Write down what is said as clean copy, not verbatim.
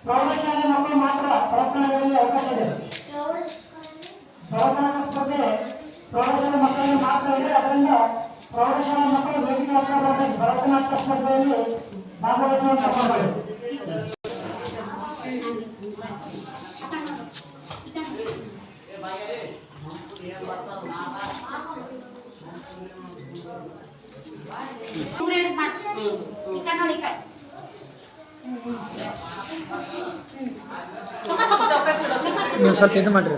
ಪ್ರೌಢಶಾಲೆ ಮಕ್ಕಳು ಮಾತ್ರ ಪ್ರವರ್ತನೆಗಳಲ್ಲಿ ಅವಕಾಶ ಇದೆ. ಪ್ರವರ್ತನಾ ಸ್ಪರ್ಧೆ ಪ್ರೌಢಶಾಲೆ ಮಕ್ಕಳಿಗೆ ಮಾತ್ರ ಇದೆ. ಅದರಿಂದ ಪ್ರೌಢಶಾಲೆ ಮಕ್ಕಳು ವೇದಿಕೆ ಹತ್ತಿರ ಭರತನಾಟ್ಯ ಸ್ಪರ್ಧೆಯಲ್ಲಿ ಭಾಗವಹಿಸುವಂತ ಮಕ್ಕಳು. ನೀವು ಸ್ವಲ್ಪ ಇದು ಮಾಡ್ರಿ.